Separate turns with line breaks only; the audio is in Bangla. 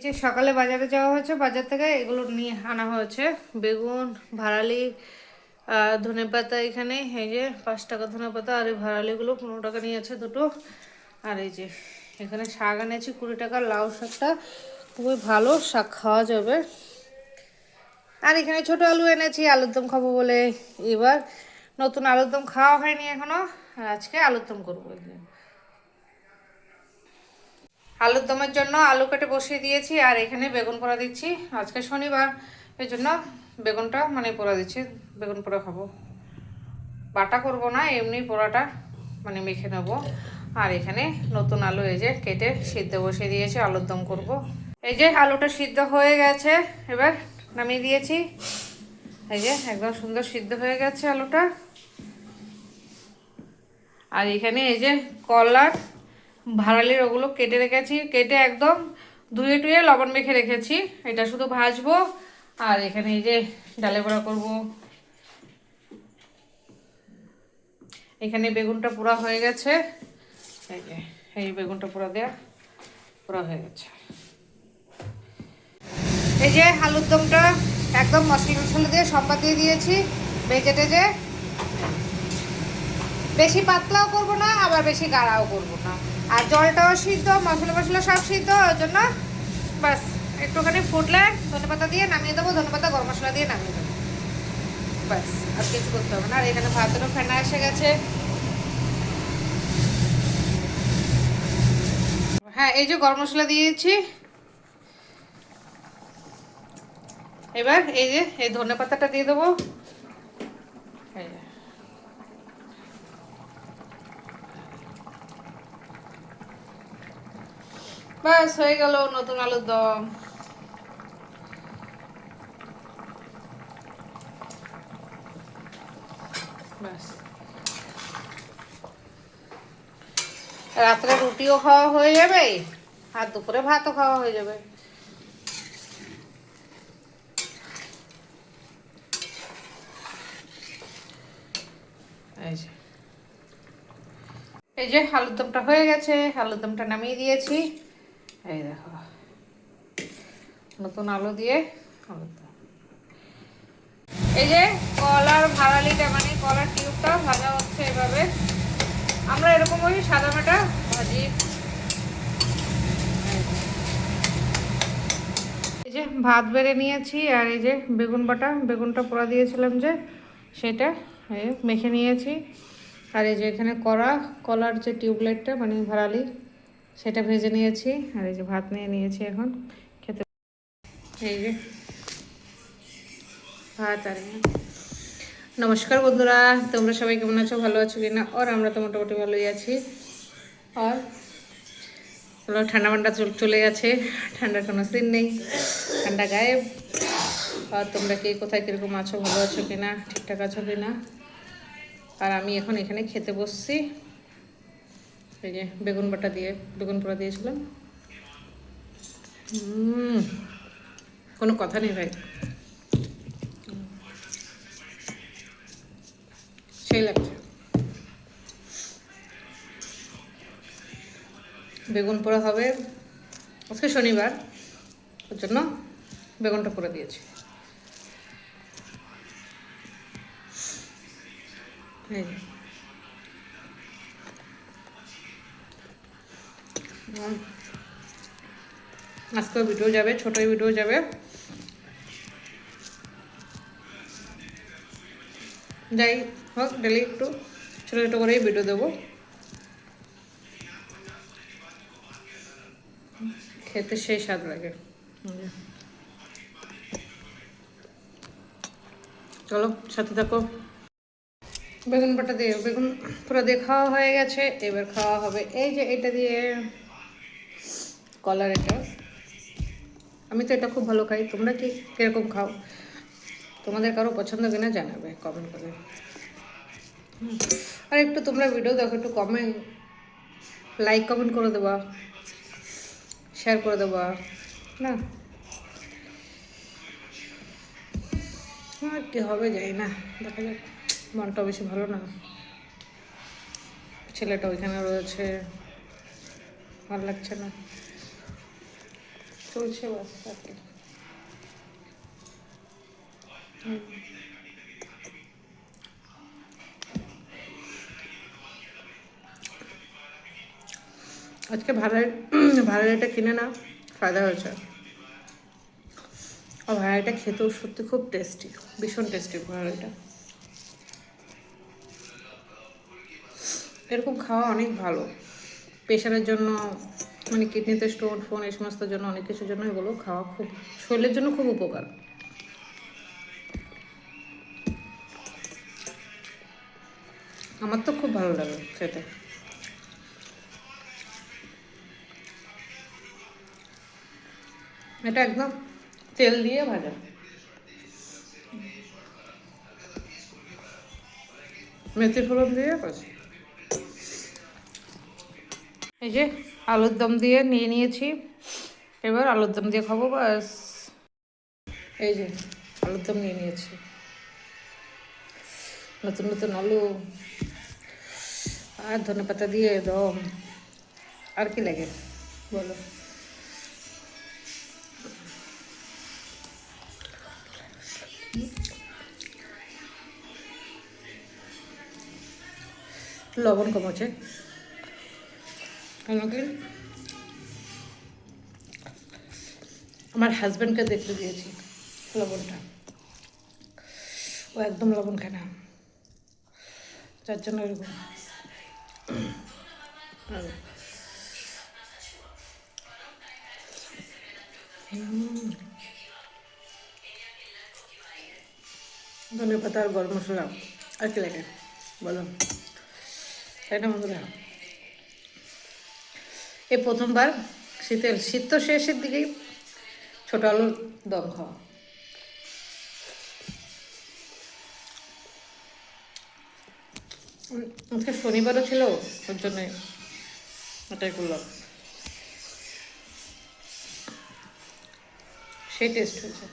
যে সকালে বাজারে যাওয়া হয়েছে, বাজার থেকে এগুলো নিয়ে আনা হয়েছে। বেগুন, ভাড়ালি, ধনেপাতা। এখানে এই যে 5 টাকা ধনেপাতা, আর এই ভাড়ালিগুলো 15 টাকা নিয়েছে দুটো। আর এই যে এখানে শাক এনেছি 20 টাকা। লাউ শাকটা খুবই ভালো, শাক খাওয়া যাবে। আর এখানে ছোট আলু এনেছি আলুর দম খাবো বলে। এবার নতুন আলুর দম খাওয়া হয়নি এখনো, আর আজকে আলুর দম করবো। আলুর দমের জন্য আলু কেটে বসিয়ে দিয়েছি, আর এখানে বেগুন পোড়া দিচ্ছি। আজকে শনিবার, এই জন্য বেগুনটা পোড়া দিচ্ছি। বেগুন পোড়া খাবো, বাটা করব না, এমনি পোড়াটা মেখে নেব। আর এখানে নতুন আলু এই যে কেটে সিদ্ধ বসিয়ে দিয়েছি, আলুর দম করব। এই যে আলুটা সিদ্ধ হয়ে গেছে, এবার নামিয়ে দিয়েছি। এই যে একদম সুন্দর সিদ্ধ হয়ে গেছে আলুটা। আর এখানে এই যে কলার ভাড়ালির ওগুলো কেটে রেখেছি, কেটে একদম ধুয়ে টুয়ে লবণ মেখে রেখেছি। এটা শুধু ভাজবো। আর এখানে এই যে ডালে বড়া করবো। এখানে বেগুনটা পোড়া হয়ে গেছে। এই যে এই বেগুনটা পোড়া হয়ে গেছে। এই যে আলুর দমটা একদম মশলা মশলা দিয়ে সম্বাদ দিয়ে দিয়েছি, ভেজে টেজে। বেশি পাতলাও করবো না, আবার বেশি গাঢ়াও করবো না। আর জলটাও সিদ্ধ, মশলা মশলা সব সিদ্ধ, ওই জন্য বাস একটুখানি ফুটলে ধনেপাতা দিয়ে নামিয়ে দেবো, ধনেপাতা গরম মশলা দিয়ে নামিয়ে দেবো, বাস। আর কিছু করতে হবে না। আর এখানে ভাতেরও ফেনা এসে গেছে। হ্যাঁ, এই যে গরম মশলা দিয়েছি। এবার এই যে এই ধনেপাতাটা দিয়ে দেবো। বাস হয়ে গেল নতুন আলুর দম। বাস, রাত্রে রুটিও খাওয়া হয়ে যাবে, আর দুপুরে ভাতও খাওয়া হয়ে যাবে। এই যে আলুর দমটা হয়ে গেছে, আলুর দমটা নামিয়ে দিয়েছি। এই দেখো নতুন আলু দিয়ে আলুর দম। এই যে কলার ভাড়ালিটা কলার টিউবটা ভাজা হচ্ছে এভাবে। আমরা এরকম ওই সাদা মাটা ভাজি। এই যে ভাত বেড়ে নিয়েছি, আর এই যে বেগুনটা পোড়া দিয়েছিলাম যে সেটা মেখে নিয়েছি। আর এই যে এখানে কলার যে টিউবলাইটটা ভাড়ালি, সেটা ভেজে নিয়েছি। আর এই যে ভাত নিয়ে নিয়েছি, এখন খেতে। এই যে ভাত। আর নমস্কার বন্ধুরা, তোমরা সবাই কেমন আছো, ভালো আছো কিনা? আর আমরা তো মোটামুটি ভালোই আছি। আর ঠান্ডা চলে গেছে, ঠান্ডার কোনো সিন নেই, ঠান্ডা গায়েব। আর তোমরা কে কোথায় কীরকম আছো, ভালো আছো কিনা, ঠিকঠাক আছো কিনা? আর আমি এখন এখানে খেতে বসছি। এই যে বেগুন পোড়া দিয়েছিলাম। কোনো কথা নেই ভাই, সেই লাগছে। বেগুন পোড়া হবে, আজকে শনিবার, ওর জন্য বেগুনটা পোড়া দিয়েছি। আজকেও ভিডিও যাবে, ছোটোই ভিডিও যাবে। যাই হোক, ডেলি একটু ছোটো ছোটো করেই ভিডিও দেবো। খেতে সেই স্বাদ লাগে। চলো সাথে থাকো। বেগুন পোড়া দিয়ে খাওয়া হয়ে গেছে। এবার খাওয়া হবে এই যে এটা দিয়ে, কলার এটা। আমি তো এটা খুব ভালো খাই। তোমরা কি কীরকম খাও? তোমাদের কারো পছন্দ কিনা জানাবে কমেন্ট করে। আর একটু তোমরা ভিডিও দেখো, একটু লাইক কমেন্ট করে দেবা, শেয়ার করে দেবা না? কি হবে যাই না, দেখা যাক। মনটা বেশি ভালো না, ছেলেটা ওইখানে রয়েছে, ভালো লাগছে না। চলছে বাস আর কি। আজকে ভাড়াটা কিনে না ফায়দা হয়েছে। আর ভাড়াটা খেতেও সত্যি খুব টেস্টি, ভীষণ টেস্টি ভাড়াটা। এরকম খাওয়া অনেক ভালো প্রেশারের জন্য, মানে কিডনিতে স্টোন ফোন এই সমস্ত জন্য, অনেক কিছুর জন্য এগুলো খাওয়া খুব শরীরের জন্য খুব উপকার। আমার তো খুব ভালো লাগে খেতে। এটা একদম তেল দিয়ে ভাজা, মেথি ফোড়ন দিয়ে ভাজা। এই যে আলুর দম দিয়ে নিয়ে নিয়েছি, এবার আলুর দম দিয়ে খাবো বাস। এই যে আলুর দম নিয়ে নিয়েছি, নতুন নতুন আলু আর ধনেপাতা দিয়ে দম, আর কি লাগে বলো। লবণ কম আছে কেন কি, আমার হাজব্যান্ডকে দেখতে দিয়েছি লবণটা, ও একদম লবণ খায় না, যার জন্য এরকম। ধনে পাতা আর গরম মশলা আর কি লাগে বলো, তাই না বন্ধুরা? এই প্রথমবার শীত তো শেষের দিকেই ছোটো আলুর দম খাওয়া। আজকে শনিবারও ছিল, ওর জন্য ওটাই করলাম, সেই টেস্ট হয়েছে।